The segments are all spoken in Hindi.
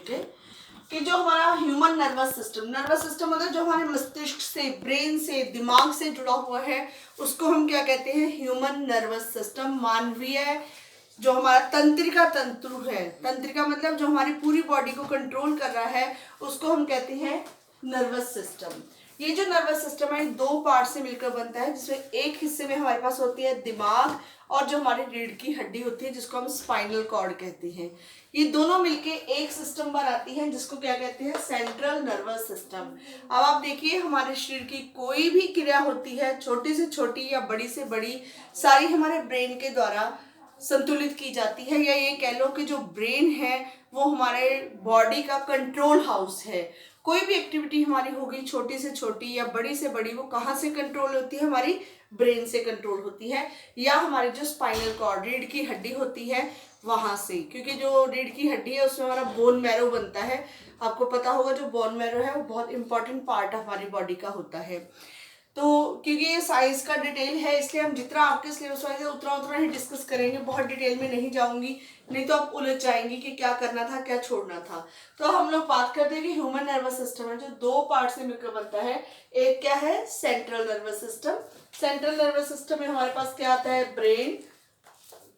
मिलके कि जो हमारा ह्यूमन नर्वस सिस्टम मतलब जो हमारे मस्तिष्क से, ब्रेन से, दिमाग से जुड़ा हुआ है, उसको हम क्या कहते हैं? Human nervous system. मानवीय जो हमारा तंत्रिका तंतु है, तंत्रिका मतलब जो हमारी पूरी बॉडी को कंट्रोल कर रहा है, उसको हम कहते हैं नर्वस सिस्टम। ये जो नर्वस सिस्टम है दो पार्ट से मिलकर बनता है, जिसमें एक हिस्से में हमारे पास होती है दिमाग और जो हमारी रीढ़ की हड्डी होती है जिसको हम स्पाइनल कॉर्ड कहते हैं। ये दोनों मिलके एक सिस्टम बनाती हैं जिसको क्या कहते हैं? Central nervous system. अब आप देखिए हमारे शरीर की कोई भी क्रिया होती है, छोटी से छोटी या बड़ी से बड़ी, सारी हमारे ब्रेन के द्वारा संतुलित की जाती है, या ये कह लो कि जो ब्रेन है वो हमारे बॉडी का कंट्रोल हाउस है। कोई भी एक्टिविटी हमारी होगी छोटी से छोटी या बड़ी से बड़ी, वो कहाँ से कंट्रोल होती है? हमारी ब्रेन से कंट्रोल होती है, या हमारी जो स्पाइनल कॉर्ड, रीढ़ की हड्डी होती है वहां से। क्योंकि जो रीढ़ की हड्डी है उसमें हमारा बोन मैरो बनता है। आपको पता होगा जो बोन मैरो है वो बहुत इंपॉर्टेंट पार्ट हमारी बॉडी का होता है। तो क्योंकि ये साइंस का डिटेल है, इसलिए हम जितना आपके सिलेबस वाइज है उतना ही डिस्कस करेंगे, बहुत डिटेल में नहीं जाऊंगी, नहीं तो आप उलझ जाएंगी कि क्या करना था क्या छोड़ना था। तो हम लोग बात करते हैं कि ह्यूमन नर्वस सिस्टम है जो दो पार्ट से मिलकर बनता है। एक क्या है? Central nervous system. Central nervous system में हमारे पास क्या आता है? ब्रेन,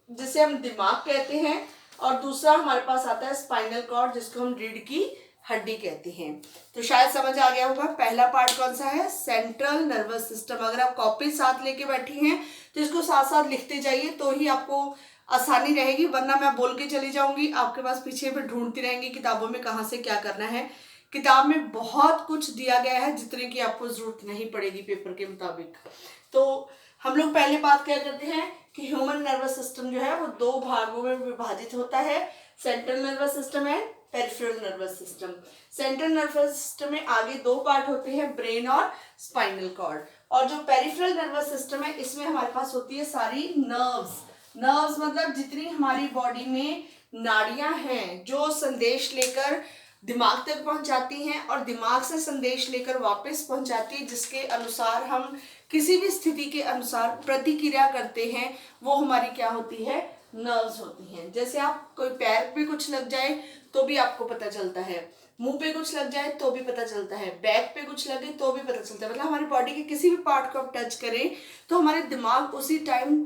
जिसे हम दिमाग कहते हैं, और दूसरा हमारे पास आता है स्पाइनल कॉर्ड, जिसको हम रीढ़ की हड्डी कहते हैं। तो शायद समझ आ गया होगा पहला पार्ट कौन सा है? Central nervous system. अगर आप कॉपी साथ लेके बैठी हैं तो इसको साथ साथ लिखते जाइए, तो ही आपको आसानी रहेगी, वरना मैं बोल के चली जाऊंगी, आपके पास पीछे पे ढूंढती रहेंगी किताबों में कहाँ से क्या करना है। किताब में बहुत कुछ दिया गया है जितने की आपको जरूरत नहीं पड़ेगी पेपर के मुताबिक। तो हम लोग पहले बात क्या करते हैं कि ह्यूमन नर्वस सिस्टम जो है वो दो भागों में विभाजित होता है, central nervous system and peripheral nervous system. Central nervous system में आगे दो पार्ट होते हैं, ब्रेन और स्पाइनल कॉर्ड। और जो पेरिफेरल नर्वस सिस्टम है इसमें हमारे पास होती है सारी नर्व्स मतलब जितनी हमारी बॉडी में नाड़ियां हैं जो संदेश लेकर दिमाग तक पहुंचाती हैं और दिमाग से संदेश लेकर वापस पहुंचाती है, जिसके अनुसार हम किसी भी स्थिति के अनुसार प्रतिक्रिया करते हैं, वो हमारी क्या होती है? नर्व्स होती हैं। जैसे आप कोई पैर पे कुछ लग जाए तो भी आपको पता चलता है, मुंह पे कुछ लग जाए तो भी पता चलता है, बैक पे कुछ लगे तो भी पता चलता है। मतलब हमारी बॉडी के किसी भी पार्ट को आप टच करें तो हमारे दिमाग उसी टाइम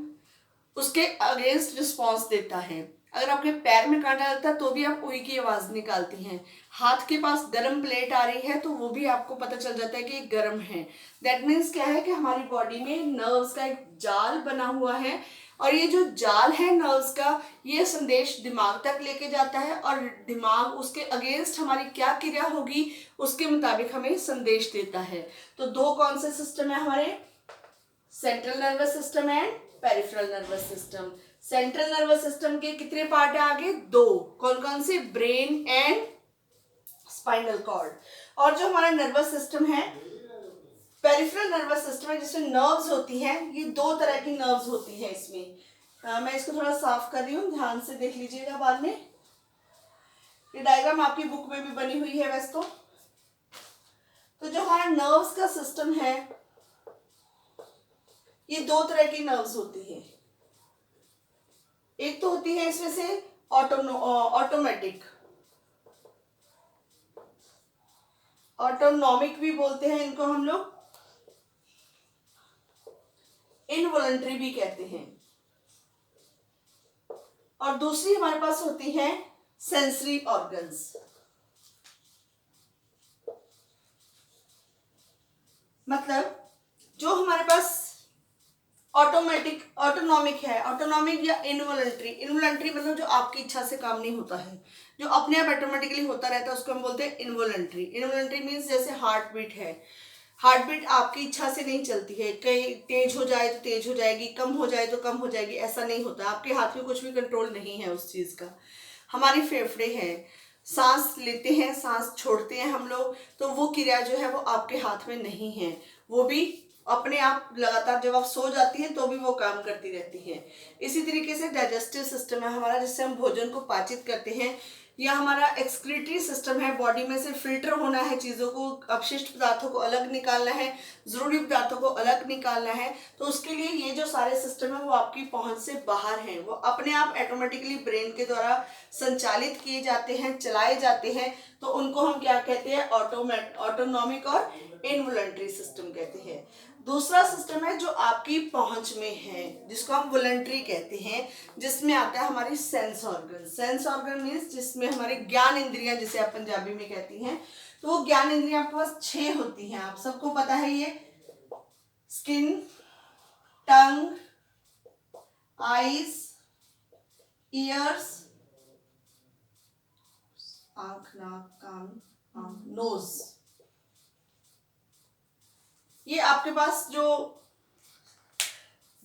उसके अगेंस्ट रिस्पॉन्स देता है। अगर आपके पैर में कांटा लगता है तो भी आप उई की आवाज निकालती हैं। हाथ के पास गर्म प्लेट आ रही है तो वो भी आपको पता चल जाता है कि गर्म है। दैट मीन्स क्या है कि हमारी बॉडी में नर्व्स का एक जाल बना हुआ है, और ये जो जाल है नर्व्स का, ये संदेश दिमाग तक लेके जाता है, और दिमाग उसके अगेंस्ट हमारी क्या क्रिया होगी उसके मुताबिक हमें संदेश देता है। तो दो कौन से सिस्टम है हमारे? Central nervous system and peripheral nervous system. Central nervous system के कितने पार्ट है आगे? दो। कौन कौन से? Brain and spinal cord. और जो हमारा नर्वस सिस्टम है पेरिफेरल नर्वस सिस्टम है जिसमें नर्व्स होती हैं, ये दो तरह की नर्व्स होती है इसमें। मैं इसको थोड़ा साफ कर रही हूँ, ध्यान से देख लीजिएगा बाद में। ये डायग्राम आपकी बुक में भी बनी हुई है वैसे तो जो हमारा नर्व्स का सिस्टम है ये दो तरह की नर्व्स होती है। एक तो होती है इसमें से ऑटोमेटिक, ऑटोनॉमिक भी बोलते हैं इनको हम लोग, इनवॉलंटरी भी कहते हैं। और दूसरी हमारे पास होती है सेंसरी ऑर्गन्स, मतलब जो हमारे पास ऑटोनॉमिक है, ऑटोनॉमिक या इनवॉलंटरी मतलब जो आपकी इच्छा से काम नहीं होता है, जो अपने आप ऑटोमेटिकली होता रहता है उसको हम बोलते हैं इनवॉलंटरी मीन्स जैसे हार्ट बीट है, हार्ट बीट आपकी इच्छा से नहीं चलती है, कहीं तेज हो जाए तो तेज हो जाएगी, कम हो जाए तो कम हो जाएगी, ऐसा नहीं होता। आपके हाथ में कुछ भी कंट्रोल नहीं है उस चीज़ का। हमारी फेफड़े हैं, सांस लेते हैं सांस छोड़ते हैं हम लोग, तो वो क्रिया जो है वो आपके हाथ में नहीं है, वो भी अपने आप लगातार जब आप सो जाती हैं तो भी वो काम करती रहती है। इसी तरीके से डाइजेस्टिव सिस्टम है हमारा, जिससे हम भोजन को पाचित करते हैं। यह हमारा एक्सक्रीटरी सिस्टम है, बॉडी में से फिल्टर होना है, चीज़ों को, अपशिष्ट पदार्थों को अलग निकालना है, ज़रूरी पदार्थों को अलग निकालना है। तो उसके लिए ये जो सारे सिस्टम है वो आपकी पहुंच से बाहर हैं, वो अपने आप ऑटोमेटिकली ब्रेन के द्वारा संचालित किए जाते हैं, चलाए जाते हैं। तो उनको हम क्या कहते हैं, ऑटोनॉमिक और इनवॉलंटरी सिस्टम कहते हैं। दूसरा सिस्टम है जो आपकी पहुंच में है, जिसको हम वॉलंटरी कहते हैं, जिसमें आता है हमारी sense organ. Sense organ means जिसमें हमारे ज्ञान इंद्रियां, जिसे आप पंजाबी में कहती हैं। तो वो ज्ञान इंद्रियां आपके पास 6 होती हैं, आप सबको पता है ये। स्किन, टंग, आईज, ईयर्स, आंख, नाक, कान, नोज। ये आपके पास जो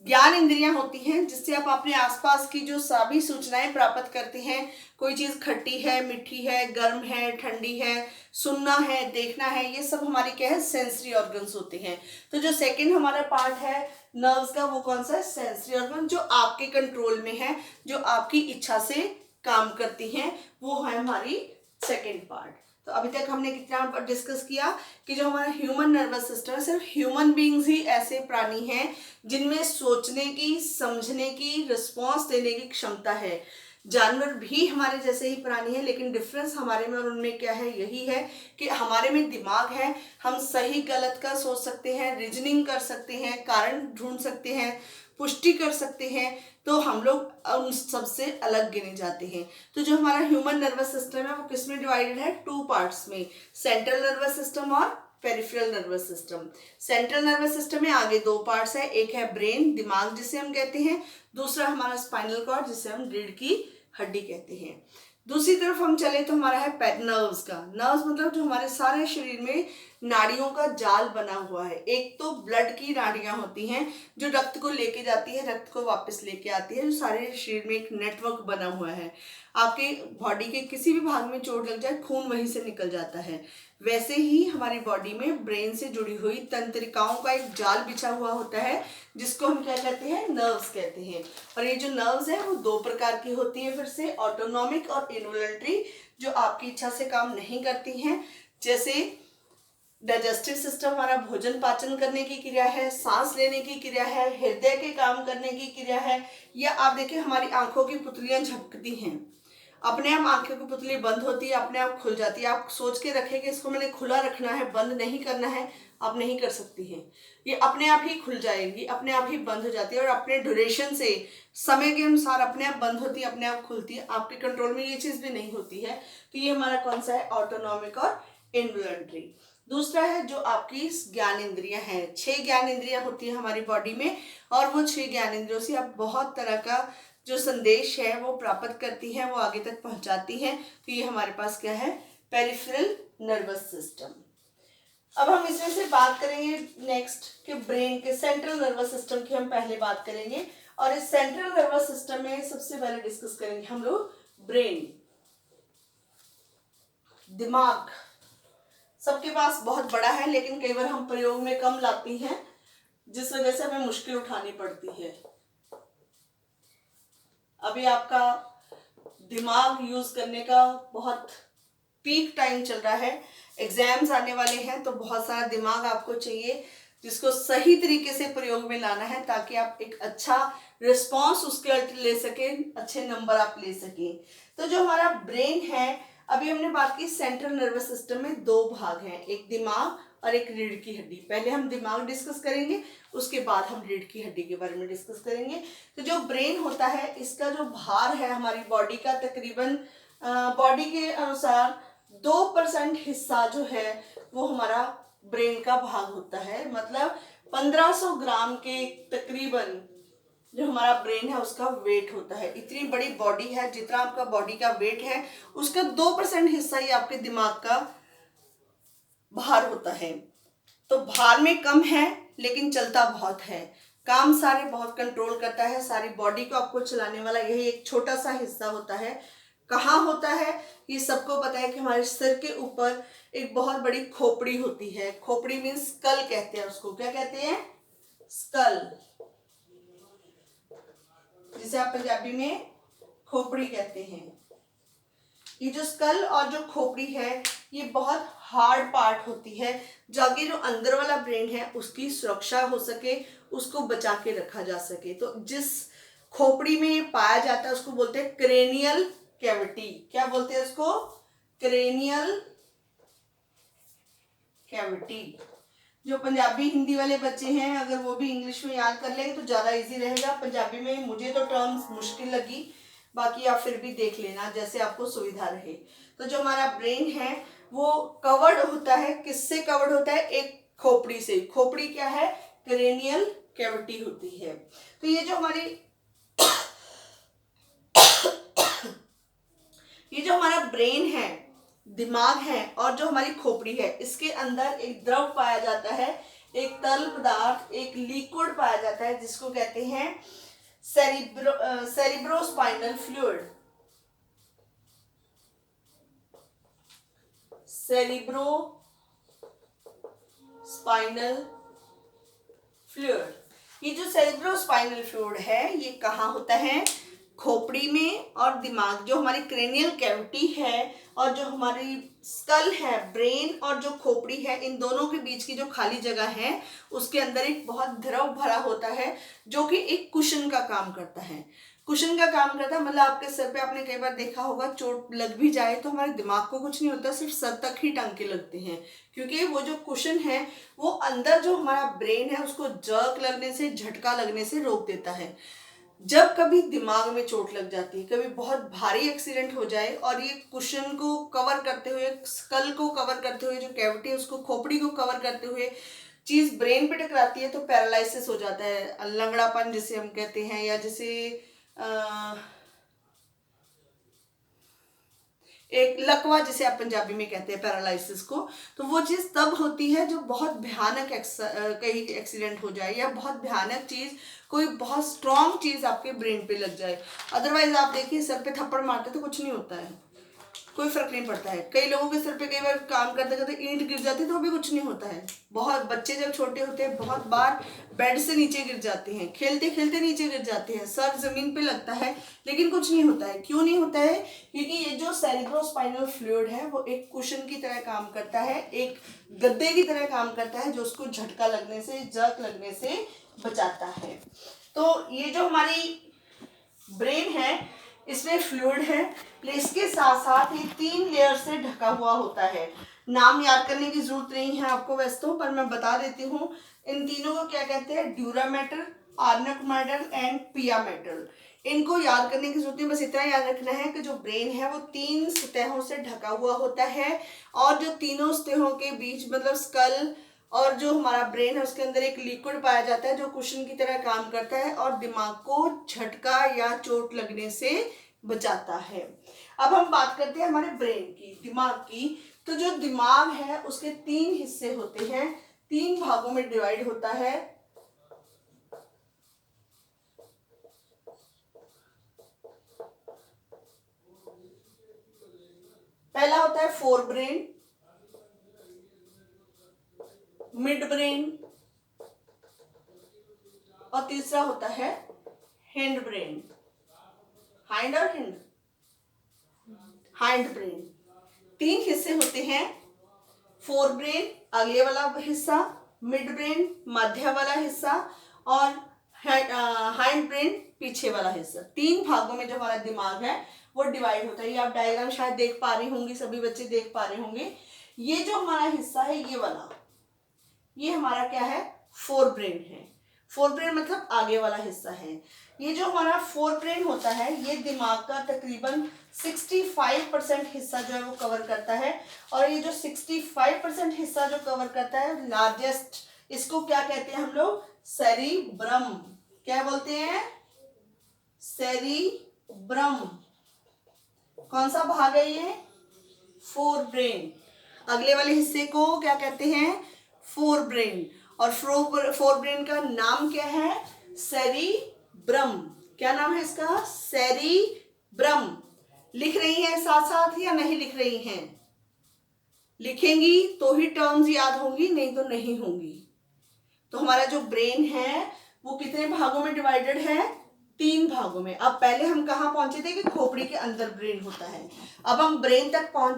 ज्ञान इंद्रियां होती हैं, जिससे आप अपने आसपास की जो सभी सूचनाएं प्राप्त करते हैं। कोई चीज खट्टी है, मीठी है, गर्म है, ठंडी है, सुनना है, देखना है, ये सब हमारी क्या है, सेंसरी ऑर्गन्स होते हैं। तो जो सेकंड हमारा पार्ट है नर्व्स का, वो कौन सा है, सेंसरी ऑर्गन, जो आपके कंट्रोल में है, जो आपकी इच्छा से काम करती हैं, वो है हमारी सेकेंड पार्ट। तो अभी तक हमने कितना डिस्कस किया कि जो हमारा ह्यूमन नर्वस सिस्टम है, सिर्फ ह्यूमन बीइंग्स ही ऐसे प्राणी हैं जिनमें सोचने की, समझने की, रिस्पॉन्स देने की क्षमता है। जानवर भी हमारे जैसे ही प्राणी है, लेकिन डिफरेंस हमारे में और उनमें क्या है, यही है कि हमारे में दिमाग है, हम सही गलत का सोच सकते हैं, रीजनिंग कर सकते हैं, कारण ढूंढ सकते हैं, पुष्टि कर सकते हैं। तो हम लोग उन सबसे अलग गिने जाते हैं। तो जो हमारा ह्यूमन नर्वस सिस्टम है वो किस में डिवाइडेड है, 2 पार्ट्स में, सेंट्रल नर्वस सिस्टम और peripheral nervous system. Central nervous system में आगे 2 पार्ट्स है, एक है ब्रेन, दिमाग जिसे हम कहते हैं, दूसरा हमारा स्पाइनल कॉर्ड, जिसे हम रीढ़ की हड्डी कहते हैं। दूसरी तरफ हम चले तो हमारा है नर्व्स का। नर्व्स मतलब जो हमारे सारे शरीर में नाड़ियों का जाल बना हुआ है। एक तो ब्लड की नाड़ियां होती हैं जो रक्त को लेके जाती है, रक्त को वापस लेके आती है, जो सारे शरीर में एक नेटवर्क बना हुआ है। आपके बॉडी के किसी भी भाग में चोट लग जाए, खून वहीं से निकल जाता है। वैसे ही हमारी बॉडी में ब्रेन से जुड़ी हुई तंत्रिकाओं का एक जाल बिछा हुआ होता है, जिसको हम क्या कहते हैं, नर्व्स कहते हैं। और ये जो नर्व्स है वो 2 प्रकार की होती है, फिर से ऑटोनॉमिक और इनवॉलंटरी, जो आपकी इच्छा से काम नहीं करती हैं। जैसे डाइजेस्टिव सिस्टम हमारा भोजन पाचन करने की क्रिया है, सांस लेने की क्रिया है, हृदय के काम करने की क्रिया है। या आप देखिए हमारी आंखों की पुतलियां झपकती हैं, अपने आप आंखों की पुतली बंद होती है, अपने आप खुल जाती है। आप सोच के रखें कि इसको मैंने खुला रखना है, बंद नहीं करना है, आप नहीं कर सकती हैं। ये अपने आप ही खुल जाएगी, अपने आप ही बंद हो जाती है, और अपने ड्यूरेशन से, समय के अनुसार अपने आप बंद होती है, अपने आप खुलती है। आपके कंट्रोल में ये चीज़ भी नहीं होती है। तो ये हमारा कौन सा है, ऑटोनॉमिक और इनवॉलंटरी। दूसरा है जो आपकी ज्ञान इंद्रियां हैं। 6 ज्ञान इंद्रियां होती हैं हमारी बॉडी में, और वो 6 ज्ञान इंद्रियों से आप बहुत तरह का जो संदेश है वो प्राप्त करती हैं, वो आगे तक पहुंचाती हैं। तो ये हमारे पास क्या है, पेरिफेरल नर्वस सिस्टम। अब हम इसमें से बात करेंगे नेक्स्ट कि ब्रेन के सेंट्रल नर्वस सिस्टम की हम पहले बात करेंगे। और इस सेंट्रल नर्वस सिस्टम में सबसे पहले डिस्कस करेंगे हम लोग ब्रेन, दिमाग। सबके पास बहुत बड़ा है, लेकिन कई बार हम प्रयोग में कम लाती हैं, जिस वजह से हमें मुश्किल उठानी पड़ती है। अभी आपका दिमाग यूज करने का बहुत पीक टाइम चल रहा है, एग्जाम्स आने वाले हैं, तो बहुत सारा दिमाग आपको चाहिए, जिसको सही तरीके से प्रयोग में लाना है, ताकि आप एक अच्छा रिस्पॉन्स उसके ले सकें, अच्छे नंबर आप ले सकें। तो जो हमारा ब्रेन है, अभी हमने बात की सेंट्रल नर्वस सिस्टम में 2 भाग हैं, एक दिमाग और एक रीढ़ की हड्डी। पहले हम दिमाग डिस्कस करेंगे, उसके बाद हम रीढ़ की हड्डी के बारे में डिस्कस करेंगे। तो जो ब्रेन होता है, इसका जो भार है हमारी बॉडी का, तकरीबन बॉडी के अनुसार 2% हिस्सा जो है वो हमारा ब्रेन का भाग होता है। मतलब 1500 ग्राम के तकरीबन जो हमारा ब्रेन है उसका वेट होता है। इतनी बड़ी बॉडी है, जितना आपका बॉडी का वेट है उसका 2% हिस्सा ही आपके दिमाग का भार होता है। तो भार में कम है, लेकिन चलता बहुत है, काम सारे बहुत कंट्रोल करता है। सारी बॉडी को आपको चलाने वाला यही एक छोटा सा हिस्सा होता है। कहाँ होता है, ये सबको पता है कि हमारे सिर के ऊपर एक बहुत बड़ी खोपड़ी होती है। खोपड़ी मीन्स स्कल कहते हैं उसको, क्या कहते हैं, स्कल, जिसे आप पंजाबी में खोपड़ी कहते हैं। ये जो स्कल और जो खोपड़ी है ये बहुत हार्ड पार्ट होती है, जाके जो अंदर वाला ब्रेन है उसकी सुरक्षा हो सके, उसको बचा के रखा जा सके। तो जिस खोपड़ी में ये पाया जाता है उसको बोलते हैं क्रेनियल कैविटी। क्या बोलते हैं उसको? Cranial cavity. जो पंजाबी हिंदी वाले बच्चे हैं अगर वो भी इंग्लिश में याद कर लेंगे तो ज़्यादा इजी रहेगा। पंजाबी में मुझे तो टर्म्स मुश्किल लगी, बाकी आप फिर भी देख लेना जैसे आपको सुविधा रहे। तो जो हमारा ब्रेन है वो कवर्ड होता है, किससे कवर्ड होता है? एक खोपड़ी से। खोपड़ी क्या है? क्रेनियल कैविटी होती है। तो ये जो हमारी ये जो हमारा ब्रेन है, दिमाग है और जो हमारी खोपड़ी है, इसके अंदर एक द्रव पाया जाता है, एक तरल पदार्थ, एक लिक्विड पाया जाता है जिसको कहते हैं सेरिब्रोस्पाइनल फ्लूइड। Cerebrospinal fluid. ये जो सेरिब्रोस्पाइनल फ्लूइड है ये कहाँ होता है? खोपड़ी में। और दिमाग, जो हमारी क्रेनियल कैविटी है और जो हमारी स्कल है, ब्रेन और जो खोपड़ी है, इन दोनों के बीच की जो खाली जगह है उसके अंदर एक बहुत द्रव भरा होता है जो कि एक कुशन का काम करता है। कुशन का काम करता है मतलब आपके सर पे आपने कई बार देखा होगा चोट लग भी जाए तो हमारे दिमाग को कुछ नहीं होता, सिर्फ सर तक ही टांके लगते हैं, क्योंकि वो जो कुशन है वो अंदर जो हमारा ब्रेन है उसको जर्क लगने से, झटका लगने से रोक देता है। जब कभी दिमाग में चोट लग जाती है, कभी बहुत भारी एक्सीडेंट हो जाए और ये कुशन को कवर करते हुए, स्कल को कवर करते हुए, जो कैविटी है उसको, खोपड़ी को कवर करते हुए चीज ब्रेन पे टकराती है तो पैरालिसिस हो जाता है, लंगड़ापन जिसे हम कहते हैं, या जिसे एक लकवा जिसे आप पंजाबी में कहते हैं, पैरालिसिस को। तो वो चीज़ तब होती है जब बहुत भयानक कहीं एक्सीडेंट हो जाए या बहुत भयानक चीज़, कोई बहुत स्ट्रांग चीज़ आपके ब्रेन पे लग जाए। अदरवाइज आप देखिए सर पे थप्पड़ मारते तो कुछ नहीं होता है, कोई फर्क नहीं पड़ता है। कई लोगों के सर पे कई बार काम करते करते ईंट गिर जाती है तो भी कुछ नहीं होता है। बहुत बच्चे जब छोटे होते हैं बहुत बार बेड से नीचे गिर जाते हैं, खेलते खेलते नीचे गिर जाते हैं, सर जमीन पे लगता है लेकिन कुछ नहीं होता है। क्यों नहीं होता है? क्योंकि ये जो सेरिब्रोस्पाइनल फ्लूइड है वो एक कुशन की तरह काम करता है, एक गद्दे की तरह काम करता है जो उसको झटका लगने से, जर्क लगने से बचाता है। तो ये जो हमारी ब्रेन है इसमें फ्लूइड है, इसके साथ साथ ये 3 लेयर से ढका हुआ होता है। नाम याद करने की जरूरत नहीं है आपको वैसे तो, पर मैं बता देती हूँ इन तीनों को क्या कहते हैं। ड्यूरा मैटर, आर्नक मैटर एंड पिया मैटर। इनको याद करने की जरूरत नहीं, बस इतना याद रखना है कि जो ब्रेन है वो 3 सतहों से ढका हुआ होता है और जो तीनों सतहों के बीच मतलब स्कल और जो हमारा ब्रेन है उसके अंदर एक लिक्विड पाया जाता है जो कुशन की तरह काम करता है और दिमाग को झटका या चोट लगने से बचाता है। अब हम बात करते हैं हमारे ब्रेन की, दिमाग की। तो जो दिमाग है उसके 3 हिस्से होते हैं, 3 भागों में डिवाइड होता है। पहला होता है फोर ब्रेन, मिड ब्रेन और तीसरा होता है हैंड ब्रेन। हाइंड और हैंड, हाइंड ब्रेन। 3 हिस्से होते हैं, फोर ब्रेन अगले वाला हिस्सा, मिड ब्रेन मध्य वाला हिस्सा और हाइंड ब्रेन पीछे वाला हिस्सा। 3 भागों में जो हमारा दिमाग है वो डिवाइड होता है। ये आप डायग्राम शायद देख पा रही होंगी, सभी बच्चे देख पा रहे होंगे। ये जो हमारा हिस्सा है ये वाला, ये हमारा क्या है? फोर ब्रेन है। फोर ब्रेन मतलब आगे वाला हिस्सा है। ये जो हमारा फोर ब्रेन होता है ये दिमाग का तकरीबन 65% हिस्सा जो है वो कवर करता है और ये जो 65% हिस्सा जो कवर करता है लार्जेस्ट, इसको क्या कहते हैं हम लोग? सेरिब्रम। क्या बोलते हैं? सेरिब्रम। कौन सा भाग है ये? Fore brain. अगले वाले हिस्से को क्या कहते हैं? Fore brain. और फोर ब्रेन का नाम क्या है? सेरिब्रम। क्या नाम है इसका? सेरिब्रम। लिख रही हैं साथ साथ या नहीं लिख रही हैं? लिखेंगी तो ही टर्म्स याद होंगी, नहीं तो नहीं होंगी। तो हमारा जो ब्रेन है वो कितने भागों में डिवाइडेड है? 3 भागों में। अब पहले हम कहाँ पहुंचे थे कि खोपड़ी के अंदर ब्रेन होता है, अब हम ब्रेन तक पहुंच